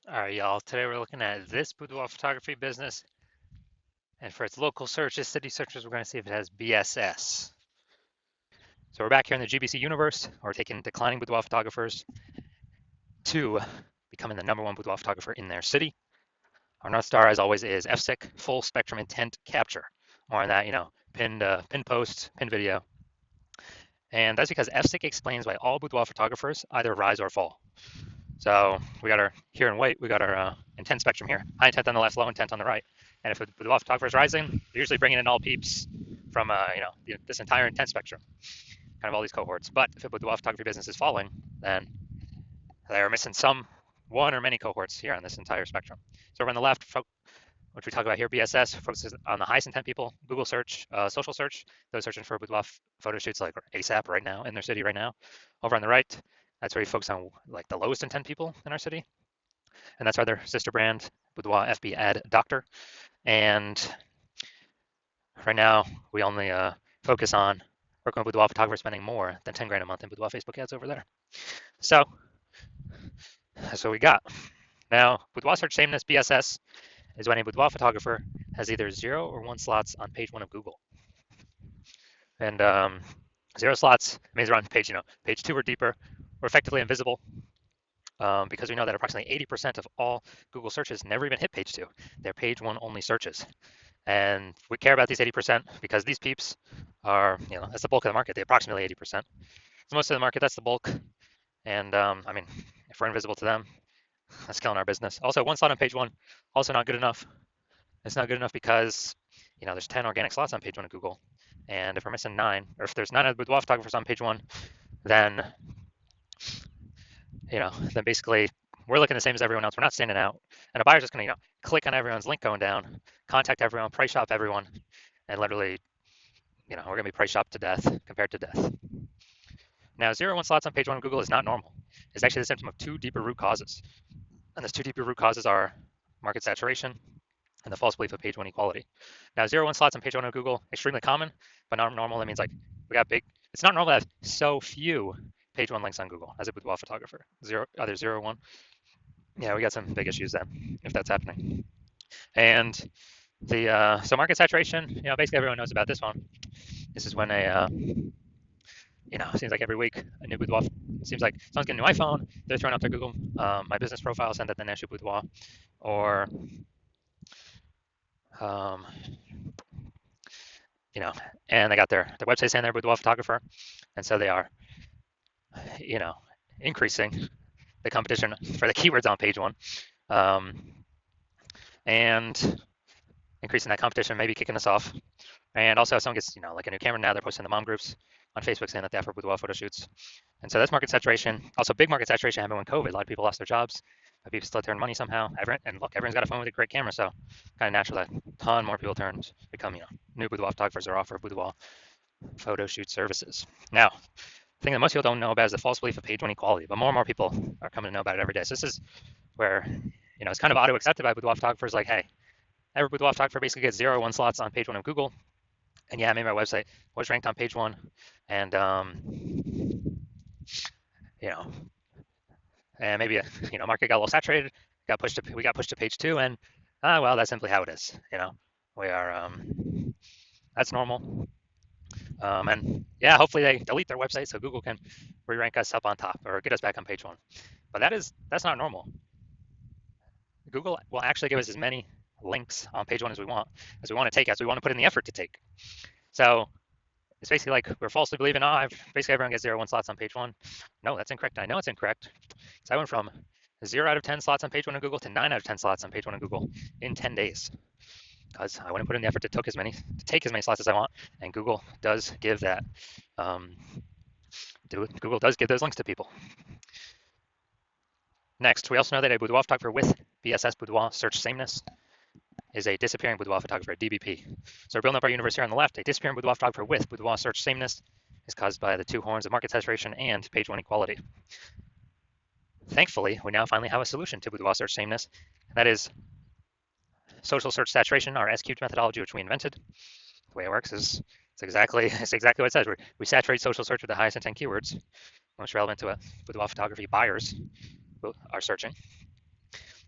All right, y'all. Today we're looking at this boudoir photography business, and for its local searches, city searches, we're going to see if it has BSS. So we're back here in the GBC universe. We're taking declining boudoir photographers to becoming the #1 boudoir photographer in their city. Our North Star, as always, is FSIC, full spectrum intent capture. More on that, pinned post, pinned video. And that's because FSIC explains why all boudoir photographers either rise or fall. So we got our here in white, we got our intent spectrum here. High intent on the left, low intent on the right. And if the boudoir photographer is rising, they're usually bringing in all peeps from this entire intent spectrum, kind of all these cohorts. But if a boudoir photography business is falling, then they are missing some one or many cohorts here on this entire spectrum. So over on the left, which we talk about here, BSS focuses on the highest intent people. Google search, social search, those searching for boudoir photo shoots like ASAP right now in their city right now. Over on the right, that's where you focus on like the lowest intent people in our city, and that's why their sister brand, Boudoir FB Ad Doctor. And right now, we only focus on working with boudoir photographers spending more than 10 grand a month in boudoir Facebook ads over there. So that's what we got. Now, boudoir search sameness BSS is when a boudoir photographer has either 0 or 1 slots on page 1 of Google. And 0 slots means they're on page 2 or deeper, or effectively invisible. Because we know that approximately 80% of all Google searches never even hit page 2. They're page 1 only searches. And we care about these 80% because these peeps are, that's the bulk of the market, the approximately 80%. So most of the market, that's the bulk. And if we're invisible to them, that's killing our business. Also, 1 slot on page 1, also not good enough. It's not good enough because, there's 10 organic slots on page 1 of Google. And if we're missing 9, or if there's 9 of the boudoir photographers on page 1, then then basically we're looking the same as everyone else. We're not standing out. And a buyer's just going to, click on everyone's link going down, contact everyone, price shop everyone, and literally, we're going to be price shopped to death, compared to death. Now, 0 1 slots on page 1 of Google is not normal. It's actually the symptom of 2 deeper root causes. And those 2 deeper root causes are market saturation and the false belief of page 1 equality. Now, 0 1 slots on page 1 of Google, extremely common, but not normal. That means like we got big. It's not normal to have so few page 1 links on Google as a boudoir photographer. Either 0 or 1. Yeah, we got some big issues then if that's happening. And the so market saturation, basically everyone knows about this one. This is when it seems like every week a new boudoir. It seems like someone's getting a new iPhone, they're throwing up their Google My Business profile, send that the National Boudoir, or um, and they got their website saying they're a boudoir photographer, and so they are, increasing the competition for the keywords on page 1, and increasing that competition, maybe kicking us off. And also, if someone gets, like a new camera now, they're posting the mom groups on Facebook saying that they have for boudoir photo shoots. And so that's market saturation. Also, big market saturation happened when COVID. A lot of people lost their jobs, but people still turned money somehow. And look, everyone's got a phone with a great camera, so kind of natural that a ton more people become, new boudoir photographers or offer boudoir photo shoot services. Now, the thing that most people don't know about is the false belief of page 1 equality, but more and more people are coming to know about it every day. So this is where, it's kind of auto-accepted by boudoir photographers, like, hey, every boudoir photographer basically gets 0 or 1 slots on page 1 of Google. And yeah, maybe my website was ranked on page 1, and and maybe market got a little saturated, we got pushed to page 2, and well, that's simply how it is. We are that's normal. And yeah, hopefully they delete their website so Google can re-rank us up on top or get us back on page 1. But that's not normal. Google will actually give us as many links on page 1 as we want to take, as we want to put in the effort to take. So it's basically like we're falsely believing, basically everyone gets 0 1 slots on page 1. No, that's incorrect. I know it's incorrect. So I went from 0 out of 10 slots on page 1 of Google to 9 out of 10 slots on page 1 of Google in 10 days. Because I wouldn't put in the effort to take as many slots as I want, and Google does give that. Google does give those links to people. Next, we also know that a boudoir photographer with BSS boudoir search sameness is a disappearing boudoir photographer, DBP. So we're building up our universe here on the left. A disappearing boudoir photographer with boudoir search sameness is caused by the 2 horns of market saturation and page 1 equality. Thankfully, we now finally have a solution to boudoir search sameness, and that is social search saturation, our S-cubed methodology, which we invented. The way it works is it's exactly what it says. We saturate social search with the highest intent keywords, most relevant to what boudoir photography buyers are searching.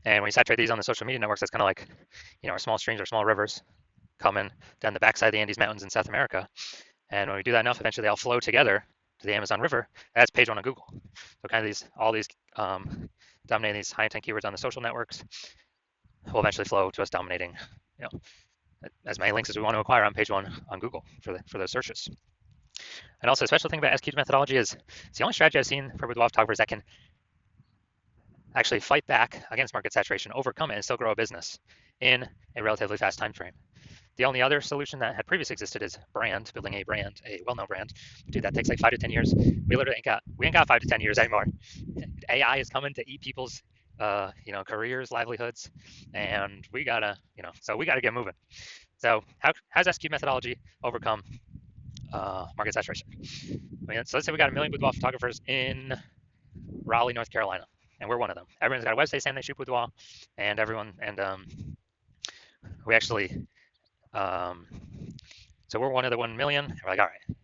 And when you saturate these on the social media networks, that's kind of like, our small streams or small rivers coming down the backside of the Andes Mountains in South America. And when we do that enough, eventually they all flow together to the Amazon River. That's page one on Google. So kind of all these dominating these high intent keywords on the social networks will eventually flow to us dominating, as many links as we want to acquire on page one on Google for those searches. And also, a special thing about SQ methodology is it's the only strategy I've seen for boudoir photographers that can actually fight back against market saturation, overcome it, and still grow a business in a relatively fast time frame. The only other solution that had previously existed is building a brand, a well-known brand. Dude, that takes like 5 to 10 years. We literally ain't got 5 to 10 years anymore. AI is coming to eat people's, careers, livelihoods, and we gotta get moving. So how's SQ methodology overcome market saturation? So let's say we got 1 million boudoir photographers in Raleigh, North Carolina, and we're one of them. Everyone's got a website saying they shoot boudoir, and we actually, so we're one of the 1 million. We're like, all right,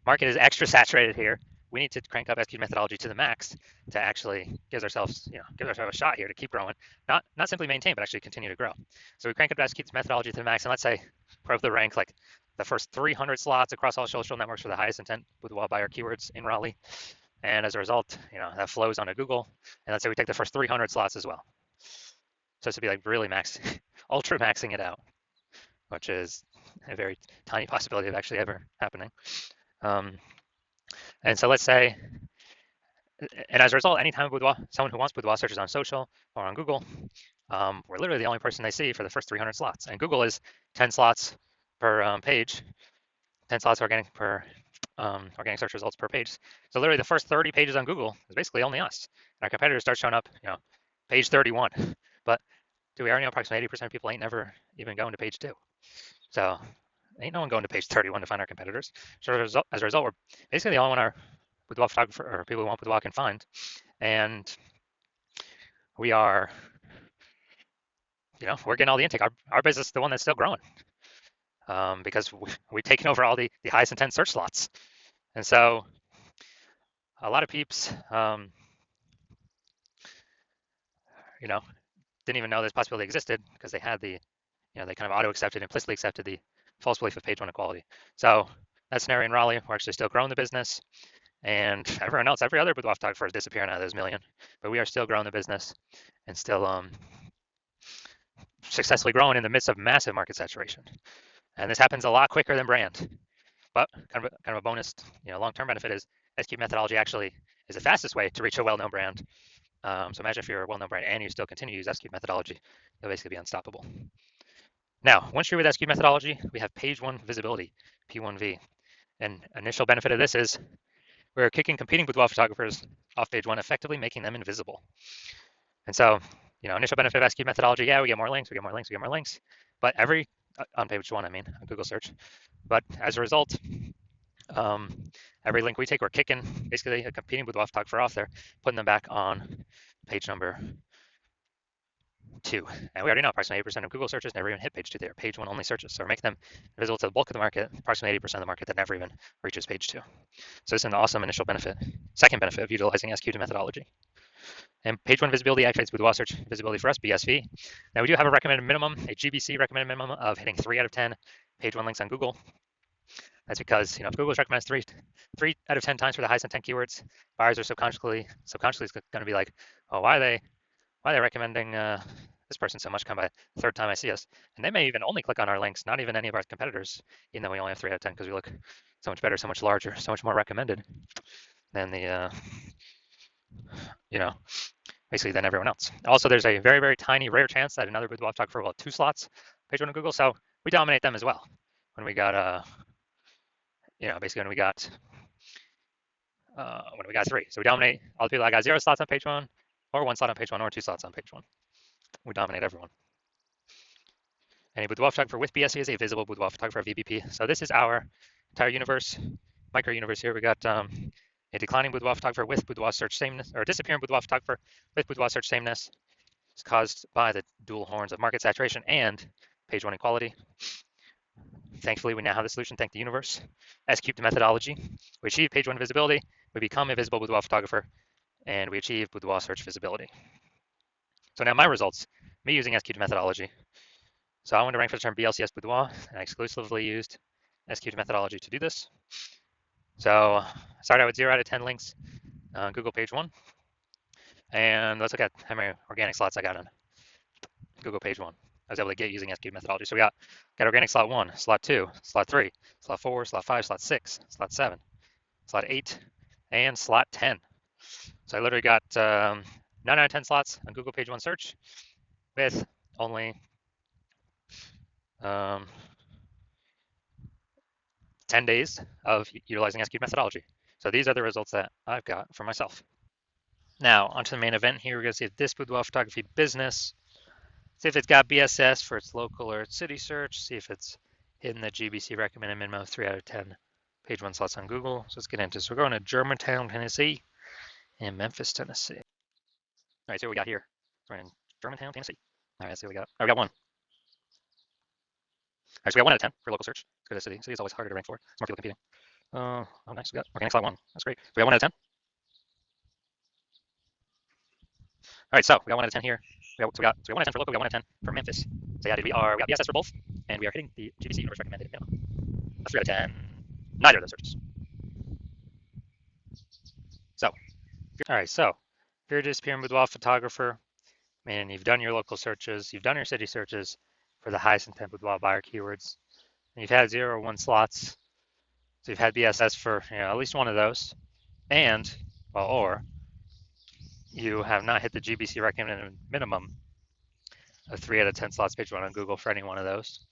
market is extra saturated here. We need to crank up SQ methodology to the max to actually give ourselves a shot here to keep growing, not simply maintain, but actually continue to grow. So we crank up SQ methodology to the max, and let's say put up the rank like the first 300 slots across all social networks for the highest intent boudoir buyer keywords in Raleigh. And as a result, that flows onto Google. And let's say we take the first 300 slots as well. So this would be like really ultra maxing it out, which is a very tiny possibility of actually ever happening. And so let's say, and as a result, anytime someone who wants boudoir searches on social or on Google, we're literally the only person they see for the first 300 slots. And Google is 10 slots per page, 10 slots organic search results per page. So literally the first 30 pages on Google is basically only us. And our competitors start showing up, page 31. But we already know approximately 80% of people ain't never even going to page 2. So ain't no one going to page 31 to find our competitors. So as a result, we're basically the only one our boudoir photographer or people who want boudoir can find. And we are, we're getting all the intake. Our business is the one that's still growing because we've taken over all the highest intent search slots. And so a lot of peeps, didn't even know this possibility existed because they had they kind of auto-accepted, implicitly accepted the false belief of page one equality. So that scenario in Raleigh, we're actually still growing the business, and everyone else, every other boudoir photographer is disappearing out of those million, but we are still growing the business and still successfully growing in the midst of massive market saturation. And this happens a lot quicker than brand. But kind of a bonus, long-term benefit is SQ methodology actually is the fastest way to reach a well-known brand. So imagine if you're a well-known brand and you still continue to use SQ methodology, you'll basically be unstoppable. Now, once you're with SQ methodology, we have page one visibility, P1V. And initial benefit of this is we're kicking competing boudoir photographers off page one, effectively making them invisible. And so, initial benefit of SQ methodology, we get more links, but on page one, on Google search. But as a result, every link we take, we're kicking basically a competing boudoir photographer off there, putting them back on page number 2. And we already know approximately 80% of Google searches never even hit page 2. They're page 1 only searches. So we're making them visible to the bulk of the market, approximately 80% of the market that never even reaches page 2. So it's an awesome initial benefit. Second benefit of utilizing SQ methodology. And page 1 visibility activates boudoir search visibility for us, BSV. Now we do have a recommended minimum, a GBC recommended minimum of hitting 3 out of 10 page 1 links on Google. That's because, if Google's recommends 3 out of 10 times for the highest intent keywords, buyers are subconsciously going to be like, oh, why are they recommending this person so much? Come by the third time I see us. And they may even only click on our links, not even any of our competitors, even though we only have 3 out of 10 because we look so much better, so much larger, so much more recommended than the, basically than everyone else. Also, there's a very, very tiny, rare chance that another boudoir photographer will have 2 slots page 1 on Google. So we dominate them as well. When we got, basically when we got 3. So we dominate all the people that got 0 slots on page 1, or 1 slot on page 1, or 2 slots on page 1. We dominate everyone. And a boudoir photographer with BSV is a visible boudoir photographer, VBP. So this is our entire universe, micro universe here. We got a declining boudoir photographer with boudoir search sameness, or a disappearing boudoir photographer with boudoir search sameness. It's caused by the dual horns of market saturation and page 1 equality. Thankfully, we now have the solution, thank the universe. S-cubed methodology. We achieve page 1 visibility, we become a visible boudoir photographer, and we achieve boudoir search visibility. So now my results, me using SQ'd methodology. So I wanted to rank for the term BLCS Boudoir, and I exclusively used SQ'd methodology to do this. So I started out with 0 out of 10 links on Google page 1. And let's look at how many organic slots I got on Google page 1. I was able to get using SQ'd methodology. So we got organic slot 1, slot 2, slot 3, slot 4, slot 5, slot 6, slot 7, slot 8, and slot 10. So I literally got 9 out of 10 slots on Google page 1 search with only 10 days of utilizing SQ'd methodology. So these are the results that I've got for myself. Now, onto the main event here. We're going to see if this boudoir photography business, see if it's got BSS for its local or its city search, see if it's hitting the GBC recommended minimum of 3 out of 10 page 1 slots on Google. So let's get into this. We're going to Germantown, Tennessee, and Memphis, Tennessee. All right, see what we got here. We're in Germantown, Tennessee. All right, let's see what we got. Oh, we got 1. All right, so we got 1 out of 10 for local search. Let's go to city. City is always harder to rank for. It's more people competing. Oh, nice. We got organic slot 1. That's great. We got 1 out of 10. All right, so we got 1 out of 10 here. We got 1 out of 10 for local. We got 1 out of 10 for Memphis. So yeah, we got BSS for both, and we are hitting the GBC Universe recommended minimum. A 3 out of 10. Neither of those searches. So, all right, so if you're a disappearing boudoir photographer, and you've done your local searches, you've done your city searches for the highest intent boudoir buyer keywords, and you've had 0 or 1 slots, so you've had BSS for at least one of those, and or you have not hit the GBC recommended minimum of 3 out of 10 slots page 1 on Google for any one of those,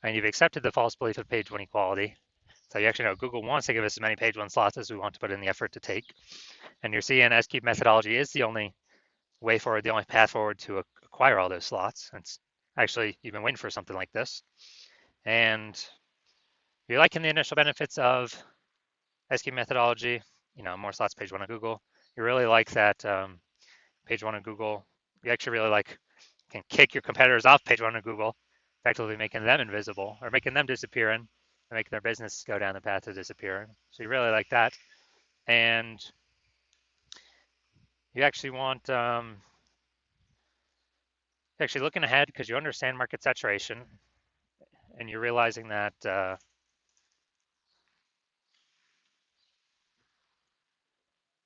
and you've accepted the false belief of page 1 equality. So you actually know Google wants to give us as many page 1 slots as we want to put in the effort to take, and you're seeing SQ'd methodology is the only way forward, the only path forward to acquire all those slots. It's actually, you've been waiting for something like this, and you're liking the initial benefits of SQ'd methodology, more slots page 1 on Google. You really like that page 1 on Google. You actually really can kick your competitors off page 1 on Google, effectively making them invisible or making them disappearing and making their business go down the path of disappearing. So you really like that. And you actually want, actually looking ahead because you understand market saturation and you're realizing that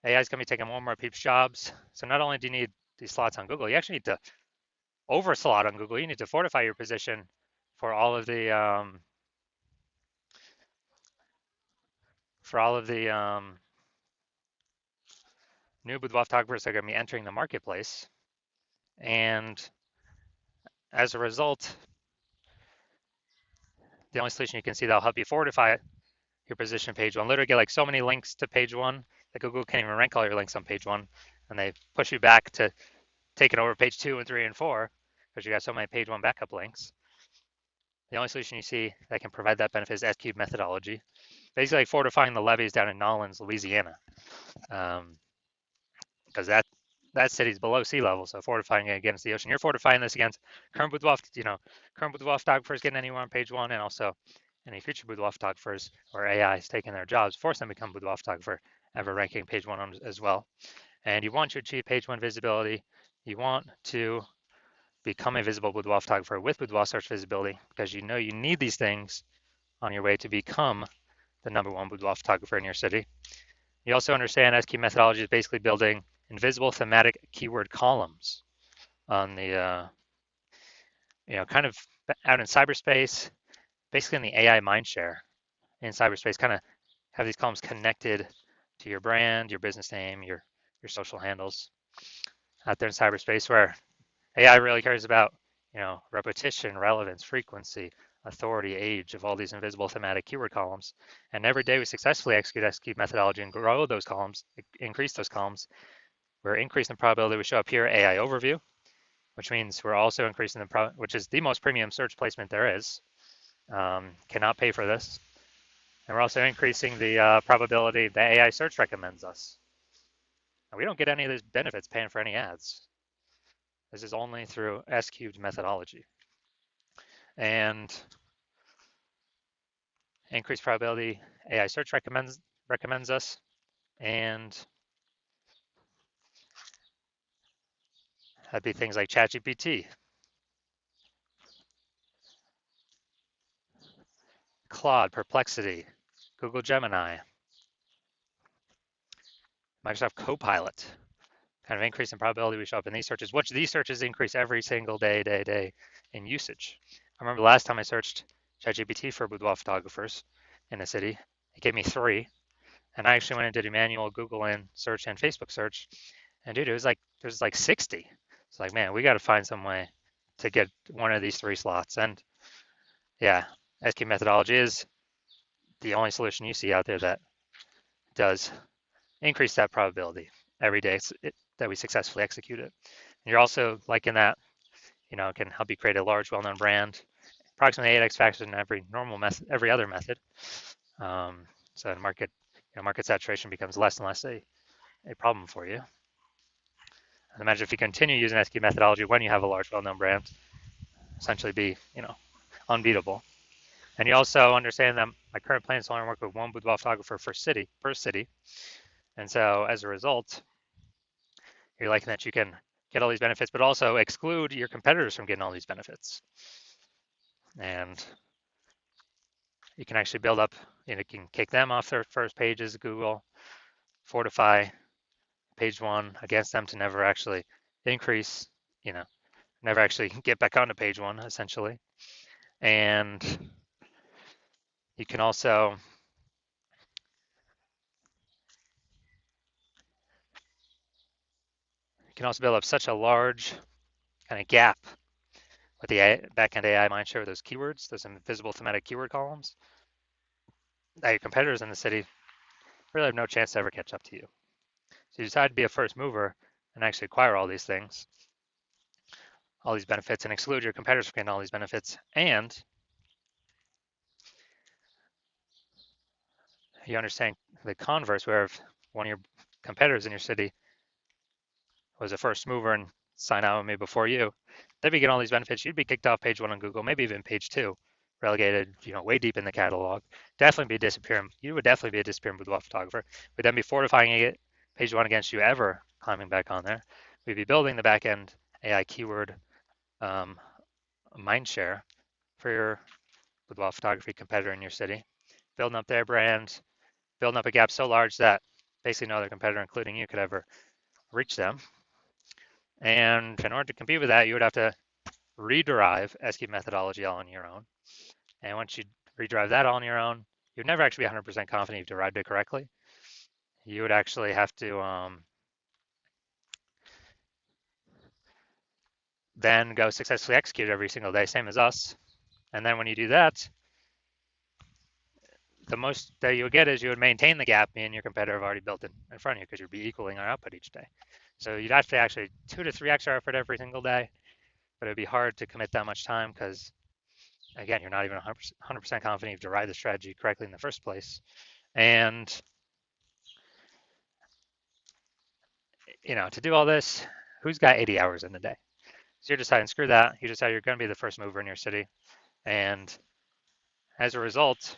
AI is going to be taking more and more people's jobs. So not only do you need these slots on Google, you actually need to overslot on Google. You need to fortify your position for all of the new boudoir photographers that are going to be entering the marketplace. And as a result, the only solution you can see that'll help you fortify your position page 1, literally get like so many links to page 1 that Google can't even rank all your links on page 1, and they push you back to taking over page 2 and 3 and 4 because you got so many page 1 backup links. The only solution you see that can provide that benefit is SQ'd methodology, basically like fortifying the levees down in Nolens, Louisiana, because that city's below sea level, so fortifying it against the ocean. You're fortifying this against current boudoir, current boudoir photographers getting anywhere on page 1, and also any future boudoir photographers or AI is taking their jobs, force them to become boudoir photographer, ever ranking page 1 on as well. And you want to achieve page 1 visibility. You want to become a visible boudoir photographer with boudoir search visibility because you know you need these things on your way to become the #1 boudoir photographer in your city. You also understand SQ'd methodology is basically building invisible thematic keyword columns on the, kind of out in cyberspace, basically in the AI mindshare in cyberspace, kind of have these columns connected to your brand, your business name, your social handles out there in cyberspace, where AI really cares about, repetition, relevance, frequency, authority, age of all these invisible thematic keyword columns. And every day we successfully execute SQ'd methodology and grow those columns, increase those columns, we're increasing the probability we show up here AI overview, which means we're also increasing which is the most premium search placement there is. Cannot pay for this. And we're also increasing the probability that AI search recommends us. And we don't get any of these benefits paying for any ads. This is only through SQ'd methodology. And increased probability AI search recommends us, and That'd be things like ChatGPT, Claude, Perplexity, Google Gemini, Microsoft Copilot. Kind of increase in probability we show up in these searches, which these searches increase every single day in usage. I remember the last time I searched ChatGPT for boudoir photographers in a city, it gave me 3. And I actually went and did a manual Google in search and Facebook search. And dude, there's like 60. It's like, man, we got to find some way to get one of these 3 slots. And yeah, SQ methodology is the only solution you see out there that does increase that probability every day that we successfully execute it. And you're also like in that, it can help you create a large, well-known brand, approximately 8x faster than every normal method, every other method. So market saturation becomes less and less a problem for you. And imagine if you continue using SQ methodology when you have a large, well-known brand, essentially be, unbeatable. And you also understand that my current plan is to only work with one boudoir photographer per city. And so as a result, you're liking that you can get all these benefits, but also exclude your competitors from getting all these benefits. And you can actually build up, you can kick them off their first pages, Google, fortify page 1 against them to never actually increase, never actually get back onto page 1, essentially. And you can also build up such a large kind of gap with the backend AI mindshare with those keywords, those invisible thematic keyword columns, that your competitors in the city really have no chance to ever catch up to you. So you decide to be a first mover and actually acquire all these things, all these benefits, and exclude your competitors from getting all these benefits. And you understand the converse, where if one of your competitors in your city was a first mover and signed out with me before you, they'd be getting all these benefits. You'd be kicked off page 1 on Google, maybe even page 2, relegated, way deep in the catalog. Definitely be disappearing. You would definitely be a disappearing boudoir photographer. We'd then be fortifying it, page 1 against you ever climbing back on there. We'd be building the backend AI keyword mindshare for your boudoir photography competitor in your city, building up their brand, building up a gap so large that basically no other competitor, including you, could ever reach them. And in order to compete with that, you would have to rederive SQ methodology all on your own. And once you redrive that all on your own, you'd never actually be 100% confident you've derived it correctly. You would actually have to then go successfully execute every single day, same as us. And then when you do that, the most that you would get is you would maintain the gap me and your competitor have already built in front of you, because you'd be equaling our output each day. So you'd have to actually 2 to 3x our effort every single day, but it'd be hard to commit that much time because, again, you're not even 100% confident you've derived the strategy correctly in the first place. And, to do all this, who's got 80 hours in the day? So you're deciding, screw that. You decide you're going to be the first mover in your city. And as a result,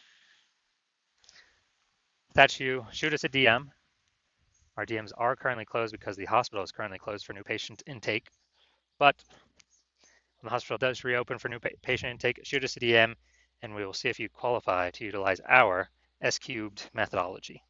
that's you. Shoot us a DM. Our DMs are currently closed because the hospital is currently closed for new patient intake. But when the hospital does reopen for new patient intake, shoot us a DM, and we will see if you qualify to utilize our S-cubed methodology.